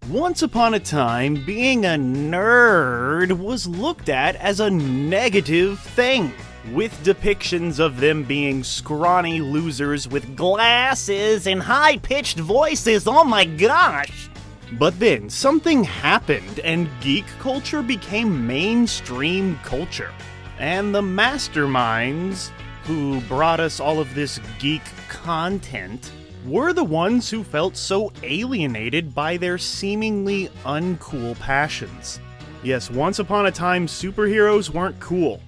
Once upon a time, being a nerd was looked at as a negative thing, with depictions of them being scrawny losers with glasses and high-pitched voices. Oh my gosh! But then, something happened and geek culture became mainstream culture. And the masterminds who brought us all of this geek content were the ones who felt so alienated by their seemingly uncool passions. Yes, once upon a time, superheroes weren't cool.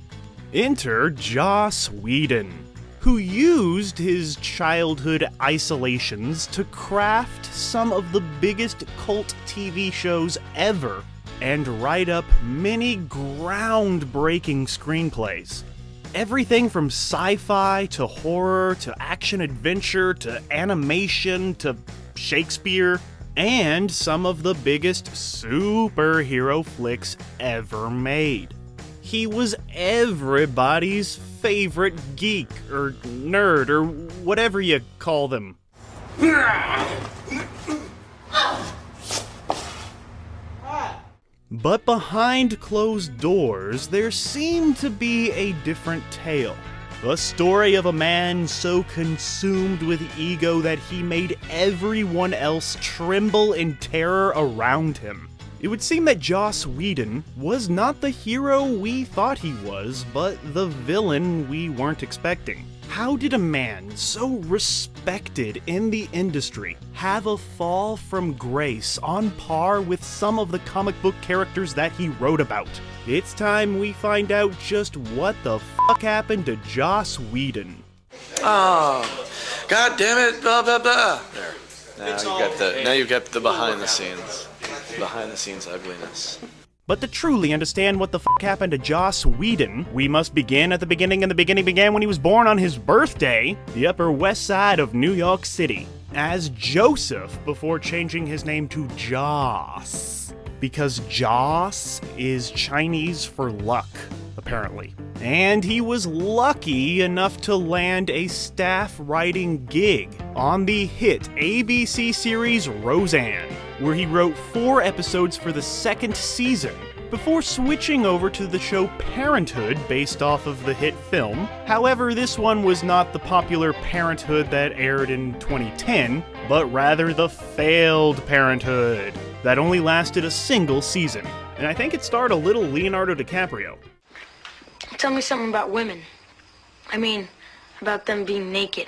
Enter Joss Whedon, who used his childhood isolations to craft some of the biggest cult TV shows ever and write up many groundbreaking screenplays. Everything from sci-fi to horror to action-adventure to animation to Shakespeare, and some of the biggest superhero flicks ever made. He was everybody's favorite geek, or nerd, or whatever you call them. But behind closed doors, there seemed to be a different tale. A story of a man so consumed with ego that he made everyone else tremble in terror around him. It would seem that Joss Whedon was not the hero we thought he was, but the villain we weren't expecting. How did a man so respected in the industry have a fall from grace on par with some of the comic book characters that he wrote about? It's time we find out just what the fuck happened to Joss Whedon. Oh, god damn it, blah blah blah. There. Now you've got the behind the scenes ugliness. But to truly understand what the fuck happened to Joss Whedon, we must begin at the beginning, and the beginning began when he was born on his birthday, the Upper West Side of New York City, as Joseph before changing his name to Joss. Because Joss is Chinese for luck, apparently. And he was lucky enough to land a staff writing gig on the hit ABC series Roseanne, where he wrote 4 episodes for the second season, before switching over to the show Parenthood based off of the hit film. However, this one was not the popular Parenthood that aired in 2010, but rather the failed Parenthood that only lasted a single season. And I think it starred a little Leonardo DiCaprio. Tell me something about women. I mean, about them being naked.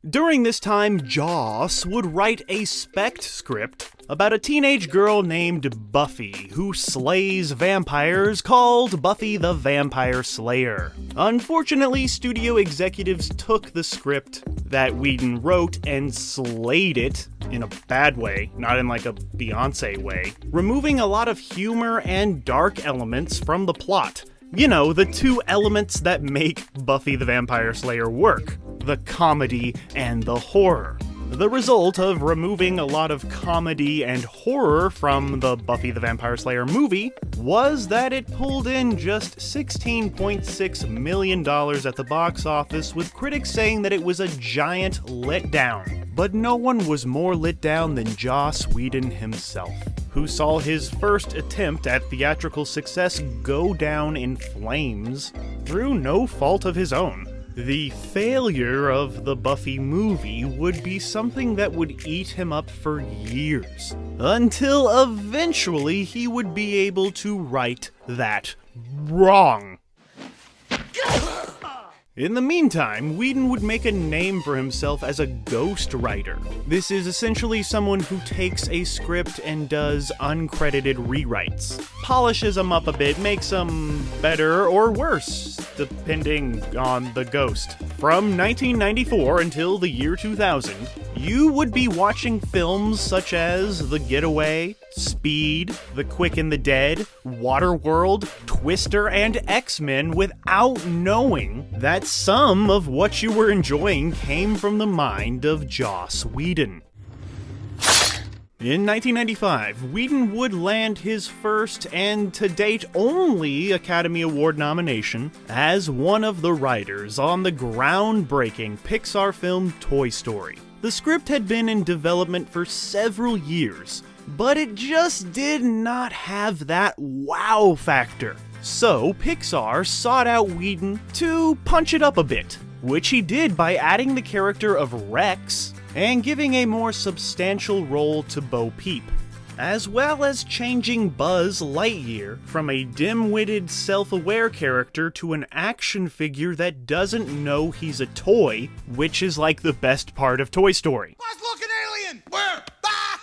During this time, Joss would write a spec script about a teenage girl named Buffy who slays vampires called Buffy the Vampire Slayer. Unfortunately, studio executives took the script that Whedon wrote and slayed it in a bad way, not in like a Beyonce way, removing a lot of humor and dark elements from the plot. You know, the 2 elements that make Buffy the Vampire Slayer work. The comedy and the horror. The result of removing a lot of comedy and horror from the Buffy the Vampire Slayer movie was that it pulled in just $16.6 million at the box office, with critics saying that it was a giant letdown. But no one was more let down than Joss Whedon himself, who saw his first attempt at theatrical success go down in flames through no fault of his own. The failure of the Buffy movie would be something that would eat him up for years, until eventually he would be able to right that wrong. In the meantime, Whedon would make a name for himself as a ghostwriter. This is essentially someone who takes a script and does uncredited rewrites, polishes them up a bit, makes them better or worse, depending on the ghost. From 1994 until the year 2000, you would be watching films such as The Getaway, Speed, The Quick and the Dead, Waterworld, Twister, and X-Men without knowing that some of what you were enjoying came from the mind of Joss Whedon. In 1995, Whedon would land his first and to date only Academy Award nomination as one of the writers on the groundbreaking Pixar film Toy Story. The script had been in development for several years, but it just did not have that wow factor. So Pixar sought out Whedon to punch it up a bit, which he did by adding the character of Rex and giving a more substantial role to Bo Peep, as well as changing Buzz Lightyear from a dim-witted, self-aware character to an action figure that doesn't know he's a toy, which is like the best part of Toy Story. Buzz, look, an alien! Where? Ah!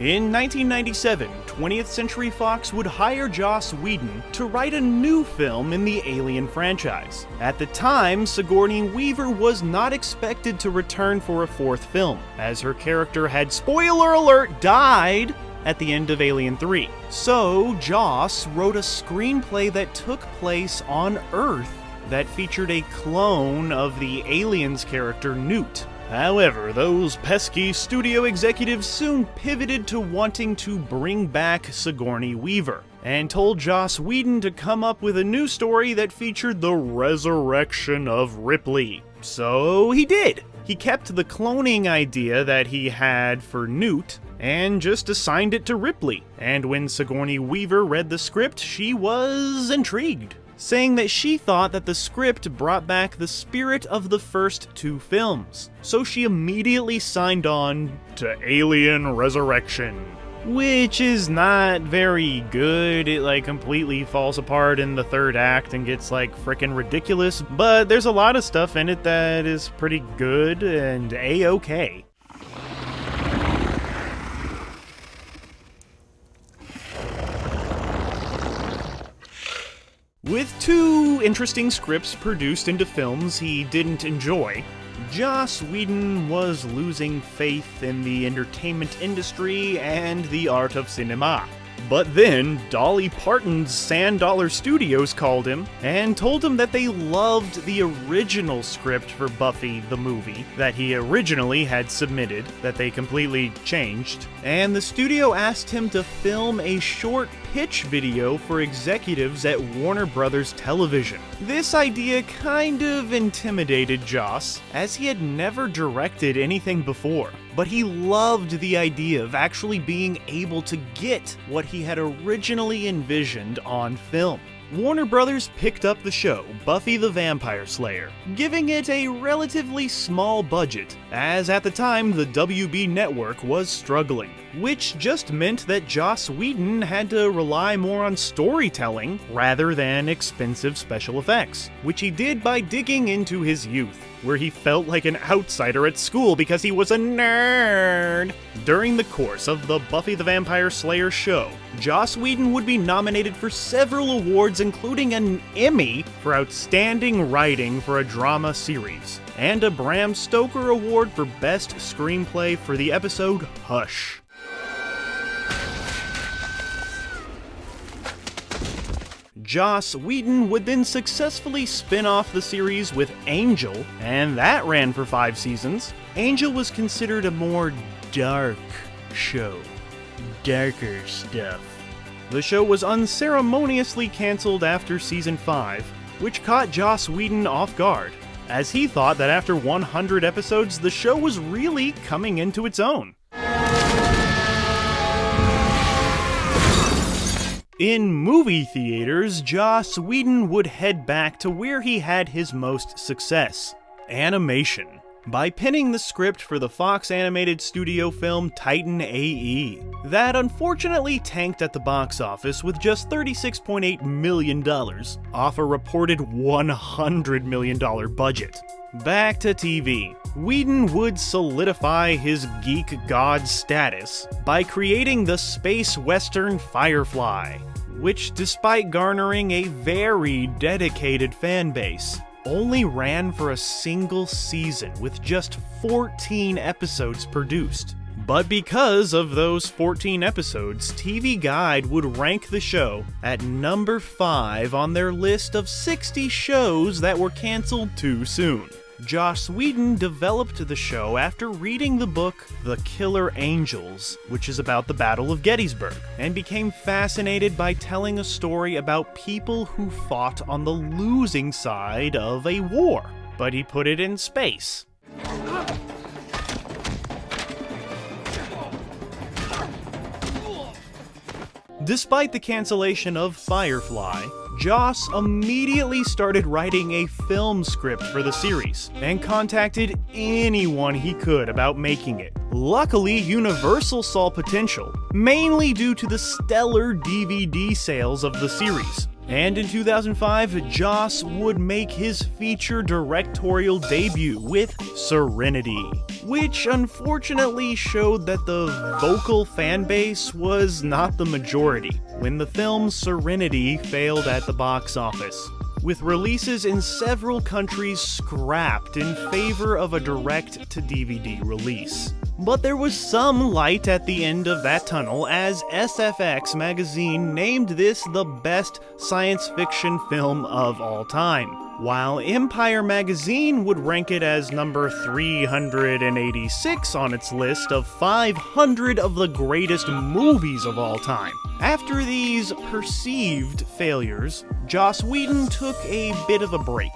In 1997, 20th Century Fox would hire Joss Whedon to write a new film in the Alien franchise. At the time, Sigourney Weaver was not expected to return for a fourth film, as her character had, spoiler alert, died at the end of Alien 3. So, Joss wrote a screenplay that took place on Earth that featured a clone of the Aliens character Newt. However, those pesky studio executives soon pivoted to wanting to bring back Sigourney Weaver, and told Joss Whedon to come up with a new story that featured the resurrection of Ripley. So he did. He kept the cloning idea that he had for Newt, and just assigned it to Ripley. And when Sigourney Weaver read the script, she was intrigued, saying that she thought that the script brought back the spirit of the first two films. So she immediately signed on to Alien Resurrection, which is not very good. It completely falls apart in the third act and gets frickin' ridiculous, but there's a lot of stuff in it that is pretty good and a-okay. With two interesting scripts produced into films he didn't enjoy, Joss Whedon was losing faith in the entertainment industry and the art of cinema. But then, Dolly Parton's Sand Dollar Studios called him and told him that they loved the original script for Buffy the movie that he originally had submitted, that they completely changed, and the studio asked him to film a short pitch video for executives at Warner Brothers Television. This idea kind of intimidated Joss, as he had never directed anything before, but he loved the idea of actually being able to get what he had originally envisioned on film. Warner Brothers picked up the show, Buffy the Vampire Slayer, giving it a relatively small budget, as at the time the WB network was struggling, which just meant that Joss Whedon had to rely more on storytelling rather than expensive special effects, which he did by digging into his youth, where he felt like an outsider at school because he was a nerd. During the course of the Buffy the Vampire Slayer show, Joss Whedon would be nominated for several awards, including an Emmy for Outstanding Writing for a Drama Series, and a Bram Stoker Award for Best Screenplay for the episode Hush. Joss Whedon would then successfully spin off the series with Angel, and that ran for 5 seasons. Angel was considered a more dark show. Darker stuff. The show was unceremoniously canceled after season 5, which caught Joss Whedon off guard, as he thought that after 100 episodes, the show was really coming into its own. In movie theaters, Joss Whedon would head back to where he had his most success: animation, by penning the script for the Fox animated studio film Titan A.E. that unfortunately tanked at the box office with just $36.8 million off a reported $100 million budget. Back to TV. Whedon would solidify his geek god status by creating the space western Firefly, which, despite garnering a very dedicated fan base, only ran for a single season with just 14 episodes produced. But because of those 14 episodes, TV Guide would rank the show at number 5 on their list of 60 shows that were canceled too soon. Joss Whedon developed the show after reading the book The Killer Angels, which is about the Battle of Gettysburg, and became fascinated by telling a story about people who fought on the losing side of a war. but he put it in space. Despite the cancellation of Firefly, Joss immediately started writing a film script for the series, and contacted anyone he could about making it. Luckily, Universal saw potential, mainly due to the stellar DVD sales of the series. And in 2005, Joss would make his feature directorial debut with Serenity, which unfortunately showed that the vocal fanbase was not the majority when the film Serenity failed at the box office, with releases in several countries scrapped in favor of a direct-to-DVD release. But there was some light at the end of that tunnel, as SFX magazine named this the best science fiction film of all time, while Empire magazine would rank it as number 386 on its list of 500 of the greatest movies of all time. After these perceived failures, Joss Whedon took a bit of a break,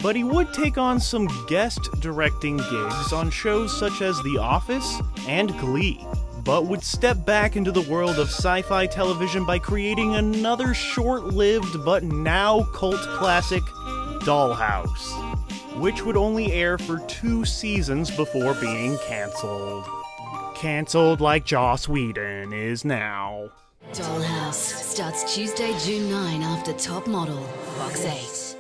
but he would take on some guest directing gigs on shows such as The Office and Glee, but would step back into the world of sci-fi television by creating another short-lived but now cult classic, Dollhouse, which would only air for 2 seasons before being cancelled. Cancelled like Joss Whedon is now. Dollhouse starts Tuesday, June 9 after Top Model, Fox 8.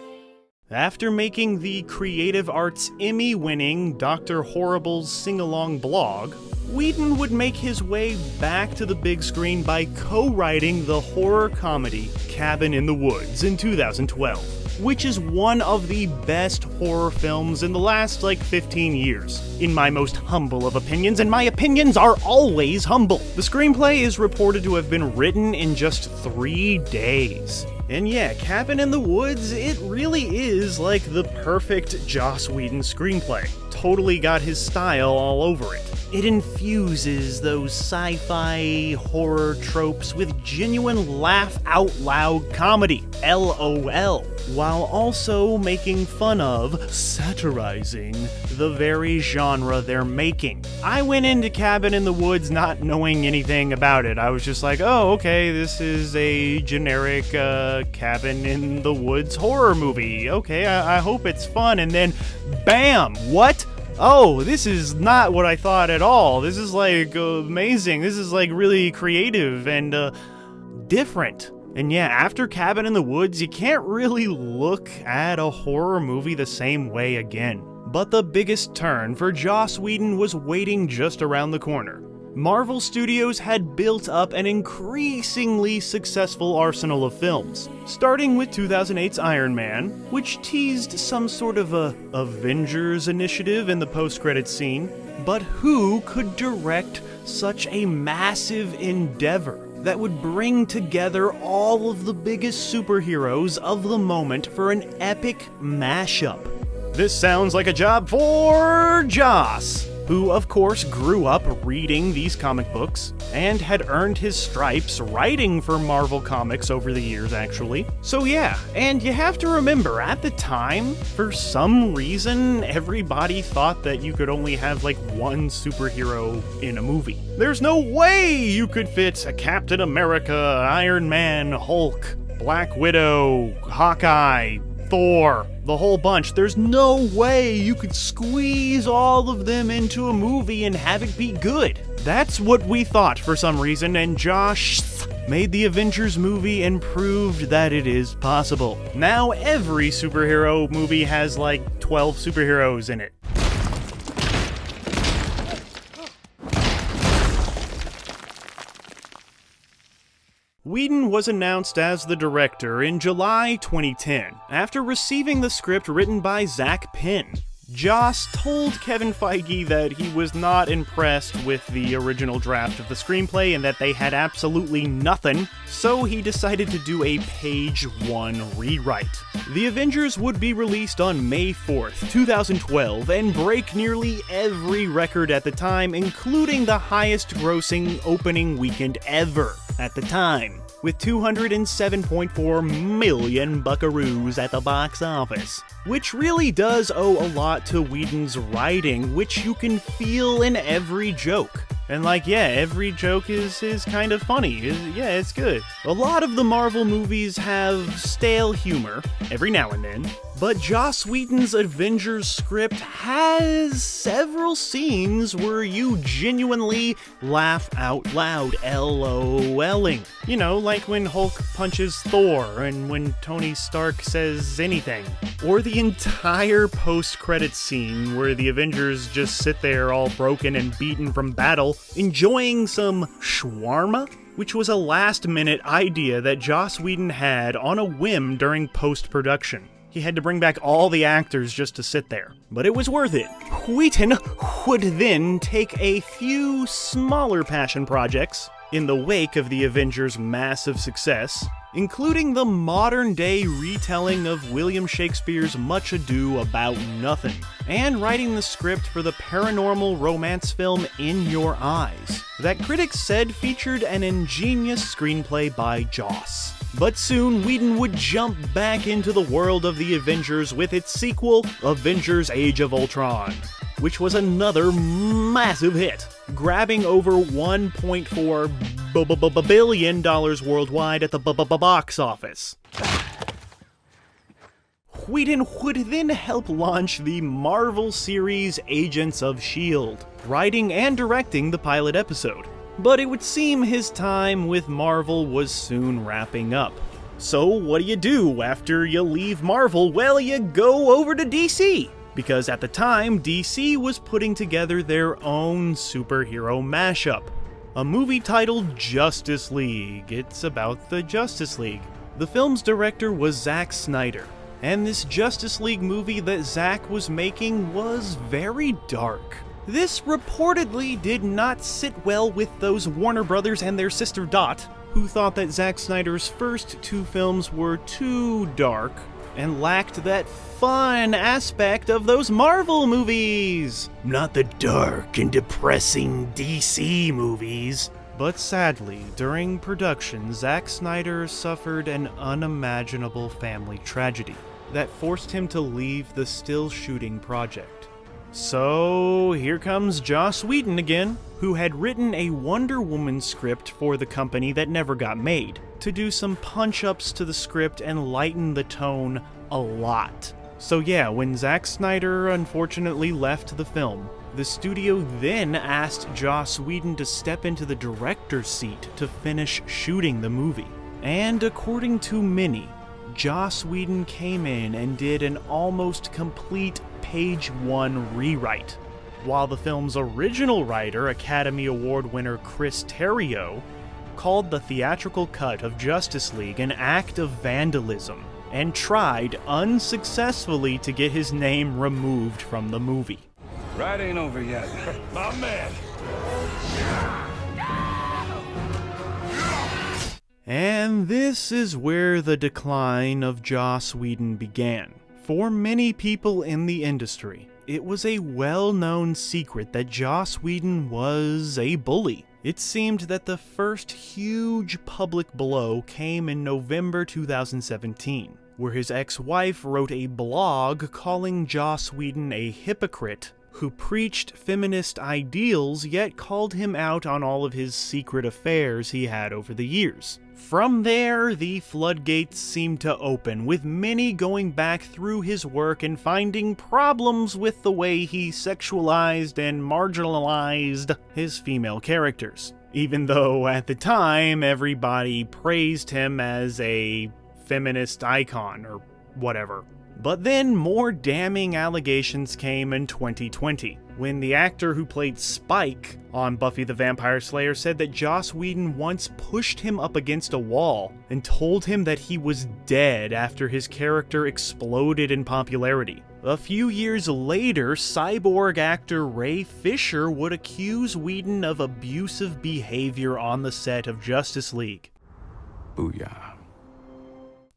After making the Creative Arts Emmy-winning Dr. Horrible's sing-along blog, Whedon would make his way back to the big screen by co-writing the horror comedy Cabin in the Woods in 2012, which is one of the best horror films in the last 15 years, in my most humble of opinions, and my opinions are always humble. The screenplay is reported to have been written in just 3 days. And yeah, Cabin in the Woods, it really is like the perfect Joss Whedon screenplay. Totally got his style all over it. It infuses those sci-fi horror tropes with genuine laugh-out-loud comedy, LOL, while also making fun of, satirizing, the very genre they're making. I went into Cabin in the Woods not knowing anything about it. I was just like, oh, okay, this is a generic Cabin in the Woods horror movie. Okay, I hope it's fun. And then, bam! What? Oh, this is not what I thought at all. This is amazing. This is really creative and different. And yeah, after Cabin in the Woods, you can't really look at a horror movie the same way again. But the biggest turn for Joss Whedon was waiting just around the corner. Marvel Studios had built up an increasingly successful arsenal of films, starting with 2008's Iron Man, which teased some sort of a Avengers initiative in the post-credits scene. But who could direct such a massive endeavor that would bring together all of the biggest superheroes of the moment for an epic mashup? This sounds like a job for Joss, who of course grew up reading these comic books and had earned his stripes writing for Marvel Comics over the years, actually. So yeah, and you have to remember, at the time, for some reason, everybody thought that you could only have one superhero in a movie. There's no way you could fit a Captain America, Iron Man, Hulk, Black Widow, Hawkeye, Thor, the whole bunch. There's no way you could squeeze all of them into a movie and have it be good. That's what we thought for some reason, and Josh made the Avengers movie and proved that it is possible. Now every superhero movie has 12 superheroes in it. Whedon was announced as the director in July 2010, after receiving the script written by Zach Penn. Joss told Kevin Feige that he was not impressed with the original draft of the screenplay and that they had absolutely nothing, so he decided to do a page 1 rewrite. The Avengers would be released on May 4th, 2012, and break nearly every record at the time, including the highest grossing opening weekend ever, at the time, with 207.4 million buckaroos at the box office, which really does owe a lot to Whedon's writing, which you can feel in every joke. And every joke is kind of funny. It's good. A lot of the Marvel movies have stale humor, every now and then, but Joss Whedon's Avengers script has several scenes where you genuinely laugh out loud, LOLing. You know, like when Hulk punches Thor, and when Tony Stark says anything. Or the entire post-credits scene where the Avengers just sit there all broken and beaten from battle, enjoying some shawarma, which was a last-minute idea that Joss Whedon had on a whim during post-production. He had to bring back all the actors just to sit there. But it was worth it. Whedon would then take a few smaller passion projects in the wake of the Avengers' massive success, including the modern-day retelling of William Shakespeare's Much Ado About Nothing, and writing the script for the paranormal romance film In Your Eyes, that critics said featured an ingenious screenplay by Joss. But soon, Whedon would jump back into the world of the Avengers with its sequel, Avengers Age of Ultron, which was another massive hit, grabbing over $1.4 billion worldwide at the box office. Whedon would then help launch the Marvel series Agents of S.H.I.E.L.D., writing and directing the pilot episode. But it would seem his time with Marvel was soon wrapping up. So what do after you leave Marvel? Well, you go over to DC. Because at the time, DC was putting together their own superhero mashup. A movie titled Justice League. It's about the Justice League. The film's director was Zack Snyder. And this Justice League movie that Zack was making was very dark. This reportedly did not sit well with those Warner Brothers and their sister Dot, who thought that Zack Snyder's first two films were too dark and lacked that fun aspect of those Marvel movies. Not the dark and depressing DC movies. But sadly, during production, Zack Snyder suffered an unimaginable family tragedy that forced him to leave the still shooting project. So here comes Joss Whedon again, who had written a Wonder Woman script for the company that never got made, to do some punch-ups to the script and lighten the tone a lot. So yeah, when Zack Snyder unfortunately left the film, the studio then asked Joss Whedon to step into the director's seat to finish shooting the movie. And according to many, Joss Whedon came in and did an almost complete page one rewrite, while the film's original writer, Academy Award winner Chris Terrio, called the theatrical cut of Justice League an act of vandalism, and tried unsuccessfully to get his name removed from the movie. Ride ain't over yet. My man. And this is where the decline of Joss Whedon began. For many people in the industry, it was a well-known secret that Joss Whedon was a bully. It seemed that the first huge public blow came in November 2017, where his ex-wife wrote a blog calling Joss Whedon a hypocrite who preached feminist ideals yet called him out on all of his secret affairs he had over the years. From there, the floodgates seemed to open, with many going back through his work and finding problems with the way he sexualized and marginalized his female characters. Even though, at the time, everybody praised him as a feminist icon or whatever. But then more damning allegations came in 2020, when the actor who played Spike on Buffy the Vampire Slayer said that Joss Whedon once pushed him up against a wall and told him that he was dead after his character exploded in popularity. A few years later, cyborg actor Ray Fisher would accuse Whedon of abusive behavior on the set of Justice League. Booyah.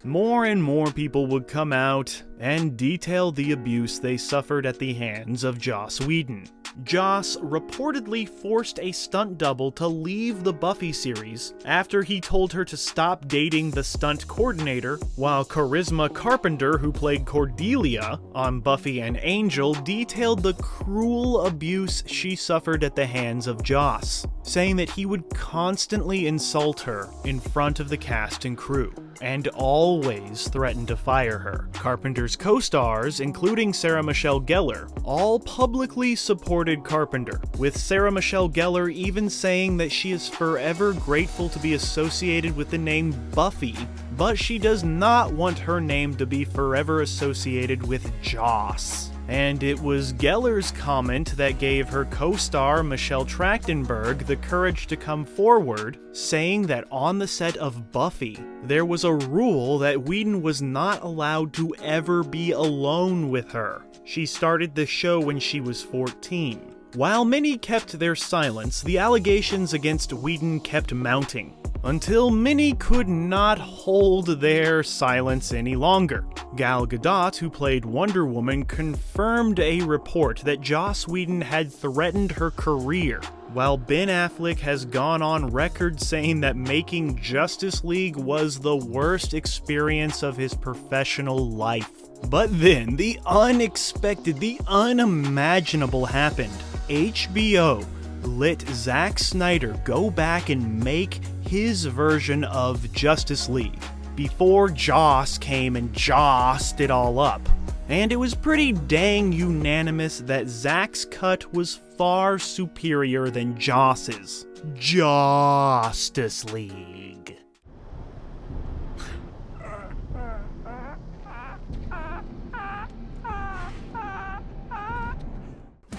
More and more people would come out and detail the abuse they suffered at the hands of Joss Whedon. Joss reportedly forced a stunt double to leave the Buffy series after he told her to stop dating the stunt coordinator, while Charisma Carpenter, who played Cordelia on Buffy and Angel, detailed the cruel abuse she suffered at the hands of Joss, saying that he would constantly insult her in front of the cast and crew, and always threatened to fire her. Carpenter's co-stars, including Sarah Michelle Gellar, all publicly supported Carpenter, with Sarah Michelle Gellar even saying that she is forever grateful to be associated with the name Buffy, but she does not want her name to be forever associated with Joss. And it was Gellar's comment that gave her co-star Michelle Trachtenberg the courage to come forward, saying that on the set of Buffy, there was a rule that Whedon was not allowed to ever be alone with her. She started the show when she was 14. While many kept their silence, the allegations against Whedon kept mounting, until many could not hold their silence any longer. Gal Gadot, who played Wonder Woman, confirmed a report that Joss Whedon had threatened her career, while Ben Affleck has gone on record saying that making Justice League was the worst experience of his professional life. But then, the unexpected, the unimaginable happened. HBO let Zack Snyder go back and make his version of Justice League before Joss came and jossed it all up. And it was pretty dang unanimous that Zack's cut was far superior than Joss's. Justice League.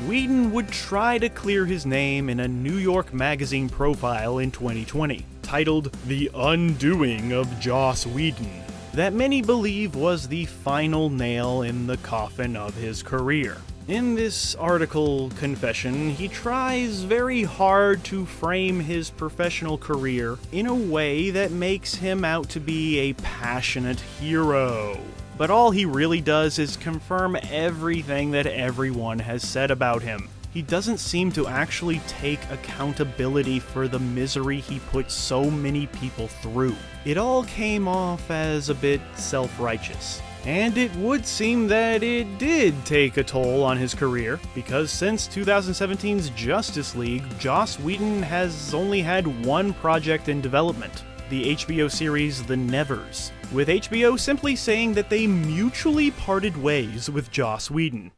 Whedon would try to clear his name in a New York Magazine profile in 2020, titled The Undoing of Joss Whedon, that many believe was the final nail in the coffin of his career. In this article confession, he tries very hard to frame his professional career in a way that makes him out to be a passionate hero. But all he really does is confirm everything that everyone has said about him. He doesn't seem to actually take accountability for the misery he put so many people through. It all came off as a bit self-righteous. And it would seem that it did take a toll on his career, because since 2017's Justice League, Joss Whedon has only had one project in development, the HBO series The Nevers, with HBO simply saying that they mutually parted ways with Joss Whedon.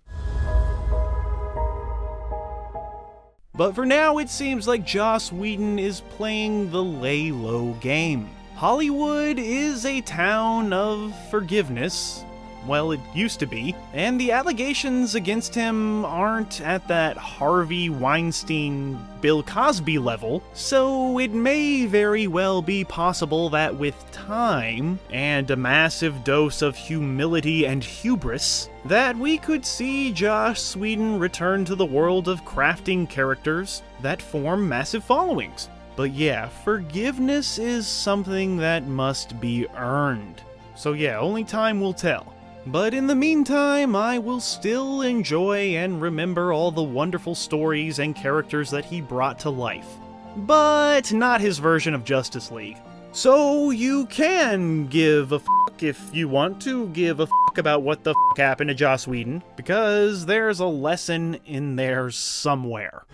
But for now, it seems like Joss Whedon is playing the lay-low game. Hollywood is a town of forgiveness. Well, it used to be. And the allegations against him aren't at that Harvey Weinstein, Bill Cosby level, so it may very well be possible that with time, and a massive dose of humility and hubris, that we could see Joss Whedon return to the world of crafting characters that form massive followings. But yeah, forgiveness is something that must be earned. So yeah, only time will tell. But in the meantime, I will still enjoy and remember all the wonderful stories and characters that he brought to life. But not his version of Justice League. So you can give a fuck if you want to give a fuck about what the fuck happened to Joss Whedon, because there's a lesson in there somewhere.